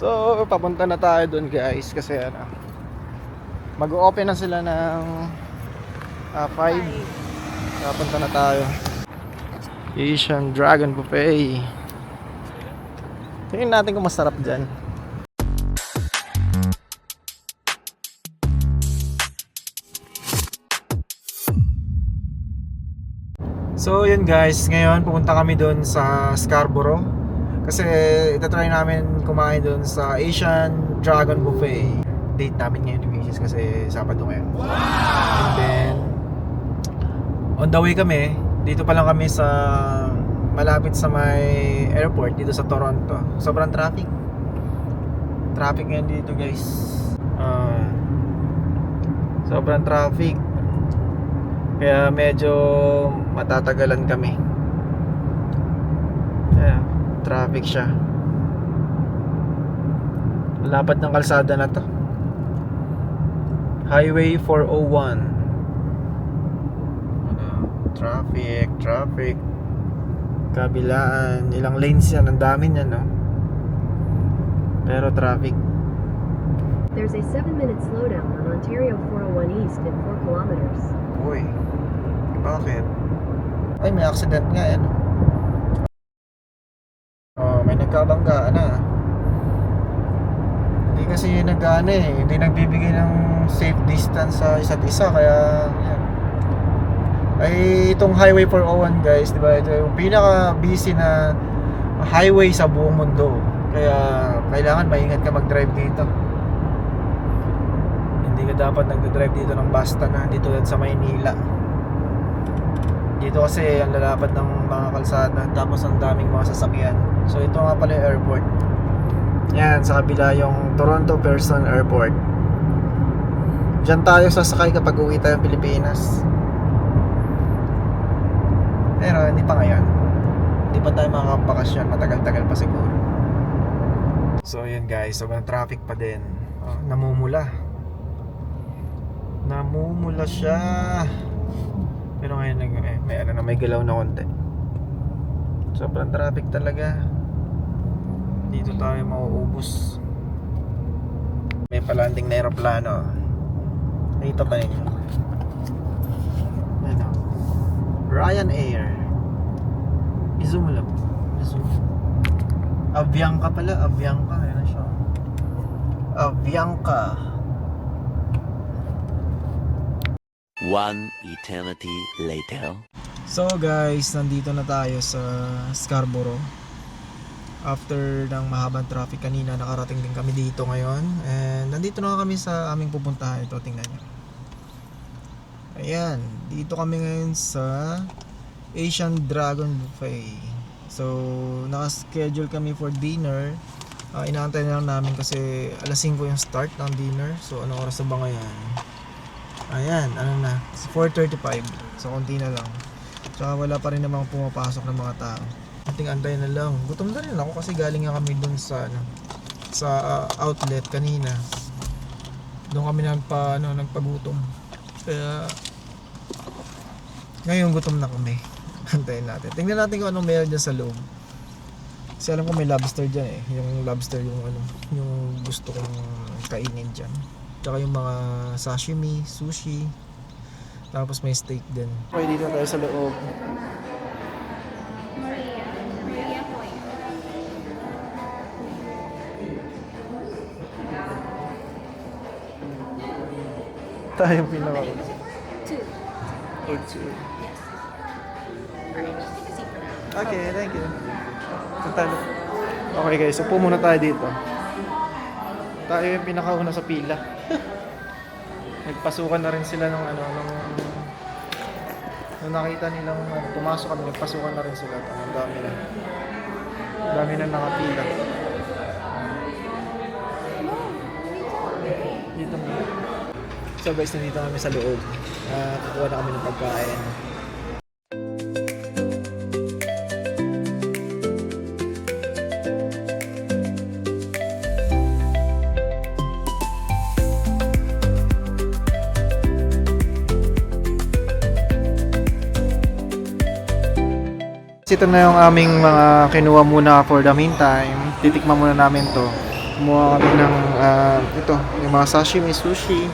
So, papunta na tayo doon guys kasi ano, mag-open na sila ng 5. Papunta na tayo. Asian Dragon Buffet. Tingnan natin kung masarap dyan. So yun guys, ngayon pupunta kami doon sa Scarborough kasi itatry namin kumain doon sa Asian Dragon Buffet. Date namin ngayon ni Mrs. kasi Sabado ngayon. And then on the way kami, dito pa lang kami sa malapit sa may airport dito sa Toronto. Sobrang traffic ngayon dito guys. Sobrang traffic, kaya medyo matatagalan kami. Traffic siya. Lapad ng kalsada na to, Highway 401. Traffic kabilaan, ilang lanes yan, ang dami niyan, no? Pero traffic. There's a 7-minute slowdown on Ontario 401 East in 4 kilometers. Uy, bakit? Ay, may accident nga yan. Oh, may nagkabanggaan na. Hindi kasi hindi nagbibigay ng safe distance sa isa't isa, kaya yan. Ay, itong Highway 401 guys, di ba? Ito yung pinaka busy na highway sa buong mundo. Kaya kailangan maingat ka mag-drive dito. Hindi ka dapat nagdadrive dito ng basta na dito sa Maynila. Dito kasi ang lalapad ng mga kalsada, tapos ang daming mga sasakyan. So ito nga pala yung airport. Yan, sa kabila yung Toronto Pearson Airport. Diyan tayo sasakay kapag uwi tayo ng Pilipinas. Pero hindi pa ngayon. Hindi pa tayo makakapakasyon, matagal-tagal pa siguro. So yun guys, sobrang traffic pa din. Namumula siya. Pero ngayon may galaw na konti. Sobrang traffic talaga. Dito tayo mauubos. May palanding na aeroplano. Ito pa ninyo. Ano? Ryanair. I-zoom lang. I-zoom. Avianca pala. Avianca. Ayan siya. Avianca. One eternity later. So guys, nandito na tayo sa Scarborough. After ng mahabang traffic kanina, nakarating din kami dito ngayon. And nandito na kami sa aming pupuntahan. Ito, tingnan nyo. Ayan, dito kami ngayon sa Asian Dragon Buffet. So, naka-schedule kami for dinner. Inaantay na lang namin kasi alas 5 yung start ng dinner. So, anong oras na ba ngayon? Ayan, ano na, 4:35. So konti na lang. Tsaka wala pa rin namang pumapasok ng mga tao. Ating antay na lang. Gutom na rin ako kasi galing nga kami dun sa outlet kanina. Doon kami nagpagutom. Kaya ngayon gutom na kami. Antayin natin. Tingnan natin kung anong meron dyan sa loob. Kasi alam ko may lobster dyan eh. Yung lobster yung gusto kong kainin dyan. Tsaka yung mga sashimi, sushi. Tapos may steak din. Okay, dito tayo sa loob. Tayo pinaka. Two. Okay, thank you. Okay guys, so muna tayo dito. Tayo yung pinakauna sa pila. Nagpasukan na rin sila nung nakita nilang pumasok kami, nagpasukan na rin sila. Ang dami na nakapila. Dito mo. So guys, nandito kami sa loob. Kukuha na kami ng pagkain. Ito na yung aming mga kinuha muna for the meantime. Titikman muna namin to. Kumuha kami ng ito, yung mga sashimi, sushi.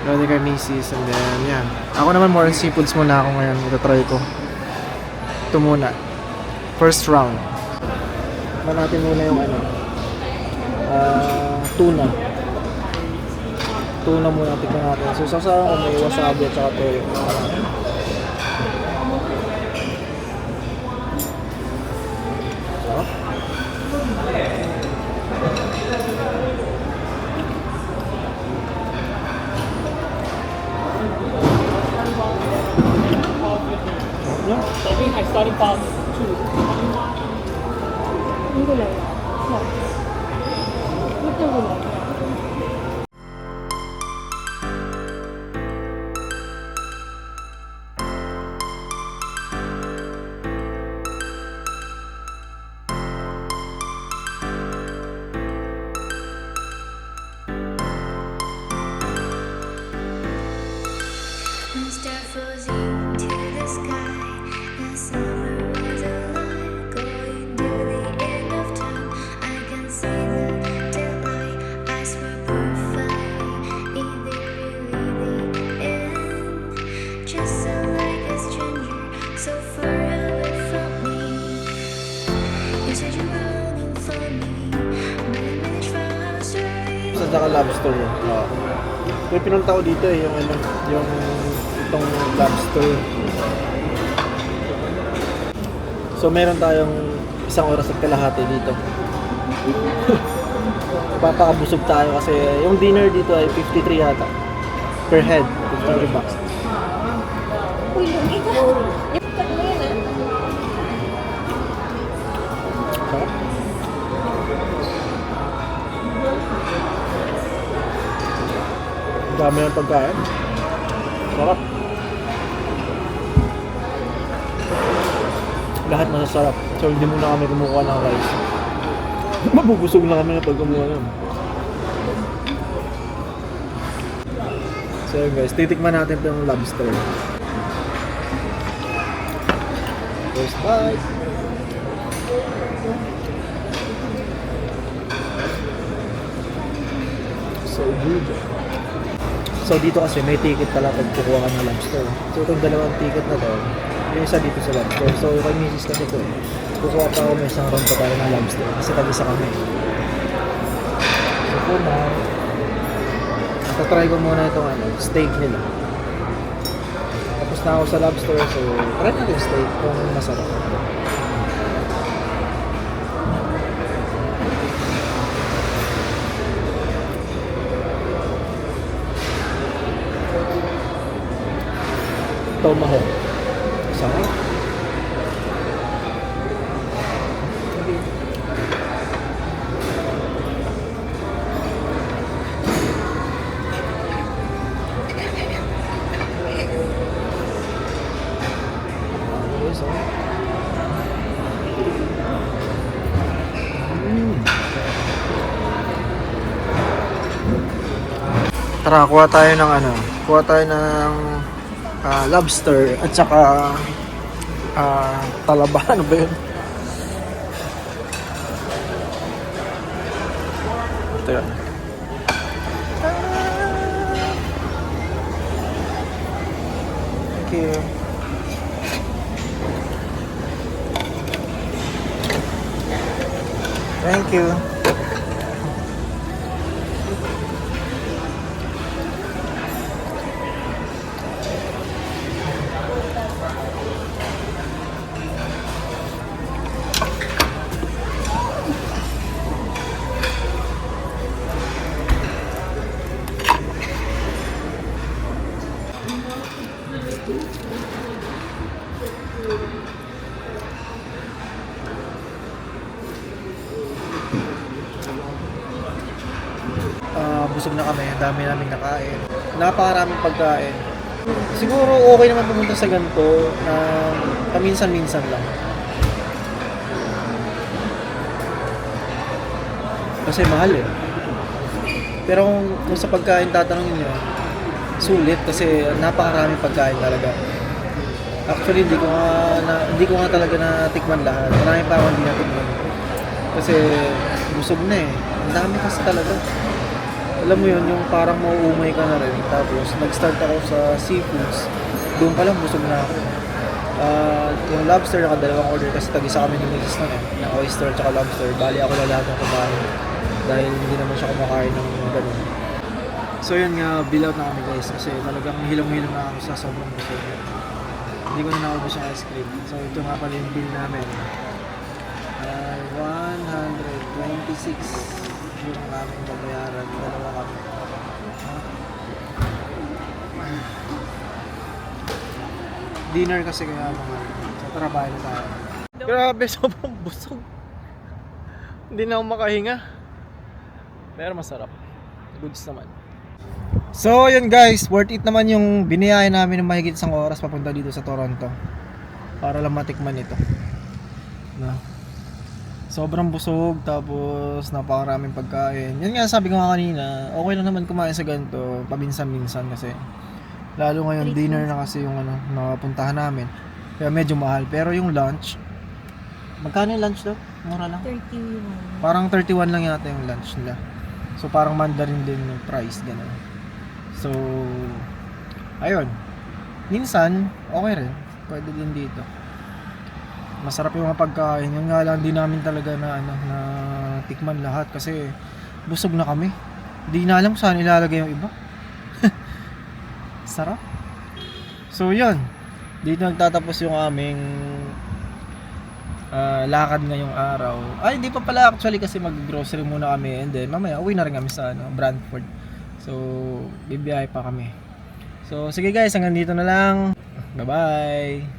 Meron kay Macy's and then yan. Ako naman more on seafoods muna ako ngayon. Ito-try ko. Ito muna. First round. Tikman natin muna yung ano. Tuna. Tuna muna tikman natin. So sasawa ko may wasabi at saka toyo. Sarap. Yeah. I think I started past 2. 궁금해요. 궁금해요. Start floating to the sky. The summer was alive, going to the end of time. I can see the daylight. I swear perfect. Is it really the end? Just so like a stranger, so far away from me. You said you're running for me, but I managed from Sa saka lobster. May pinunta ko dito yung ano, yung itong lobster. So meron tayong 1 oras at kalahati dito. Papakabusog tayo kasi yung dinner dito ay 53 yata. Per head, 53 bucks. Sarap. Dami ng pagkain. Sarap. Lahat masasarap. So hindi muna kami kumukuha ng rice. Mabubusog na kami pag kumuha nun. So yun guys, titikman natin itong lobster. First bite. So good. So dito kasi may ticket pala pag kukuha ka ng lobster. So itong dalawang ticket na to, yung isa dito sa lobster. So kay Mrs. kasi to, kukuha pa ako may isang round pa tayo ng lobster kasi tag-isa kami. So for now, tatry ko muna itong ano, steak nila. Tapos na ako sa lobster, so try natin steak kung masarap. Tomahawk. Sarap. Ayos, oh. Tara, kuha tayo ng ano, kuha tayo ng lobster at saka talaba. Ano ba yun? Ito yun. Thank you. Thank you. Busog na kami, ang dami namin nakain. Napakaraming pagkain. Siguro okay naman pumunta sa ganito na paminsan-minsan lang. Kasi mahal eh. Pero kung sa pagkain tatanungin nyo, sulit kasi napakaraming pagkain talaga. Actually, hindi ko nga talaga natikman lahat. Marami pa ako hindi natikman. Kasi busog na eh. Ang dami kasi talaga. Alam mo yun, yung parang mauumay ka na rin. Tapos nag-start ako sa seafoods. Doon pa lang busog na ako. Yung lobster, nakadalawang order kasi tag-isa kami ni Mrs. nun ng oyster at lobster. Bali ako na lahat ng kumain. Dahil hindi naman siya kumakain ng ganun. So yun nga, bill out na kami guys. Kasi talagang hilong-hilong na ako sa sobrang busog. Hindi ko na naubos yung ice cream. So ito nga pala yung bill namin. 126 yung aming babayaran. Dalawa kami. Dinner kasi kaya mga sa trabaho na tayo. Grabe, sobrang busog. Hindi na ako makahinga. Pero masarap. Goods naman. So yun guys, worth it naman yung biniyahe namin ng mahigit 1 oras papunta dito sa Toronto. Para lang matikman ito. No. Sobrang busog, tapos napakaraming pagkain. Yun nga sabi ko nga kanina, okay lang naman kumain sa ganito paminsan-minsan kasi lalo ngayon dinner na kasi yung napuntahan namin. Kaya medyo mahal, pero yung lunch, magkano yung lunch daw? Mura lang. 31. Parang 31 lang yata yung lunch nila. So parang mandarin din yung price, gano'n. So ayun. Minsan okay rin, pwede din dito. Masarap yung mga pagkain. Yun nga lang, di namin talaga na tikman lahat kasi busog na kami. Di na alam saan ilalagay yung iba. Sarap. So yun, dito nagtatapos yung aming lakad ngayong araw. Ay, di pa pala actually kasi mag-grocery muna kami and then mamaya uwi na rin kami sa Brantford. So bibiyahe pa kami. So sige guys, hanggang dito na lang. Bye bye.